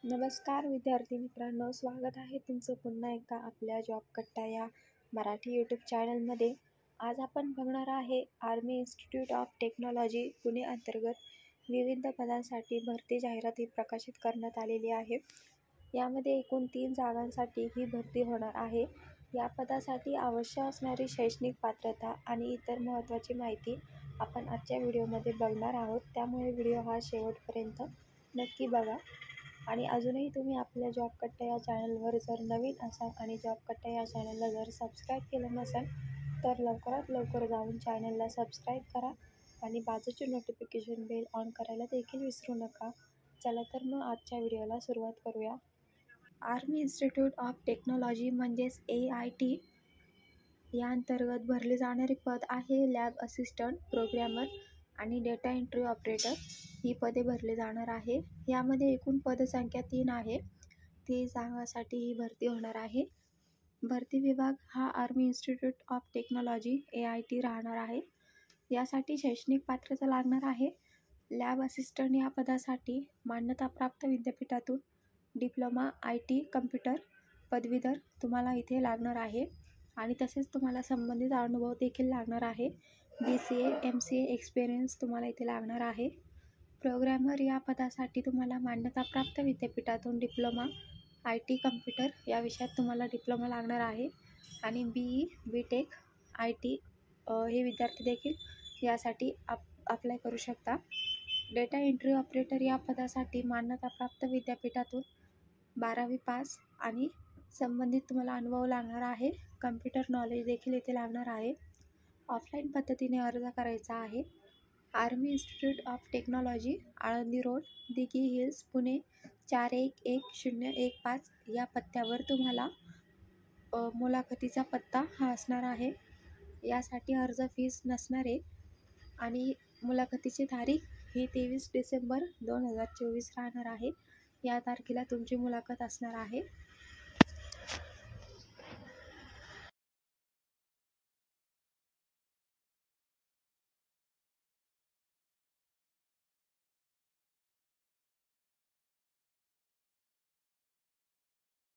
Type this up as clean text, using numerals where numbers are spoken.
नमस्कार विद्यार्थी मित्रांनो, स्वागत आहे तुमचं पुन्हा एकदा आपल्या जॉब कट्टा या मराठी यूट्यूब चॅनलमध्ये. आज आपण बघणार आहे army institute of technology Pune अंतर्गत विविध पदांसाठी भरती जाहिराती प्रकाशित करण्यात आलेली आहे. यामध्ये एकूण 3 जागांसाठी ही भरती होणार आहे. या पदासाठी आवश्यक असणारी शैक्षणिक पात्रता आणि इतर महत्त्वाची माहिती आपण आजच्या व्हिडिओमध्ये बघणार आहोत. त्यामुळे व्हिडिओ हा शेवटपर्यंत नक्की बघा. आणि अजूनही तुम्ही आपल्या जॉब कट्टा या चॅनलवर जर नवीन असाल आणि जॉब कट्टा या चॅनलला जर सबस्क्राईब केलं नसेल तर लवकरात लवकर जाऊन चॅनलला सबस्क्राईब करा आणि बाजूची नोटिफिकेशन बेल ऑन करायला देखील विसरू नका. चला तर मग आजच्या व्हिडिओला सुरुवात करूया. आर्मी इन्स्टिट्यूट ऑफ टेक्नॉलॉजी म्हणजेच AIT या अंतर्गत भरले जाणारे पद आहे लॅब असिस्टंट, प्रोग्रॅमर आणि डेटा एंट्री ऑपरेटर ही पदे भरले जाणार आहे. यामध्ये एकूण पदसंख्या 3 आहे. 3 जागांसाठी ही भरती होणार आहे. भरती विभाग हा army institute of technology AIT राहणार आहे. यासाठी शैक्षणिक पात्रता लागणार आहे. लॅब असिस्टंट या पदासाठी मान्यताप्राप्त विद्यापीठातून डिप्लोमा IT कम्प्युटर पदवीधर तुम्हाला इथे लागणार आहे आणि तसेच तुम्हाला संबंधित अनुभव देखील लागणार आहे. BCA MCA एक्सपिरियन्स तुम्हाला इथे लागणार आहे. प्रोग्रॅमर या पदासाठी तुम्हाला मान्यताप्राप्त विद्यापीठातून डिप्लोमा IT कम्प्युटर या विषयात तुम्हाला डिप्लोमा लागणार आहे आणि BE BTech IT हे विद्यार्थी देखील यासाठी अप्लाय करू शकता. डेटा एंट्री ऑपरेटर या पदासाठी मान्यताप्राप्त विद्यापीठातून 12वी पास आणि संबंधित तुम्हाला अनुभव लागणार आहे. कम्प्युटर नॉलेज देखील इथे लागणार आहे. ऑफलाईन पद्धतीने अर्ज करायचा आहे. Army institute of technology, Alandi road, Dighi hills, Pune 411015 या पत्त्यावर तुम्हाला मुलाखतीचा पत्ता हा असणार आहे. यासाठी अर्ज फीस नसणार आहे आणि मुलाखतीची तारीख ही 23 डिसेंबर 2024 राहणार आहे. या तारखेला तुमची मुलाखत असणार आहे.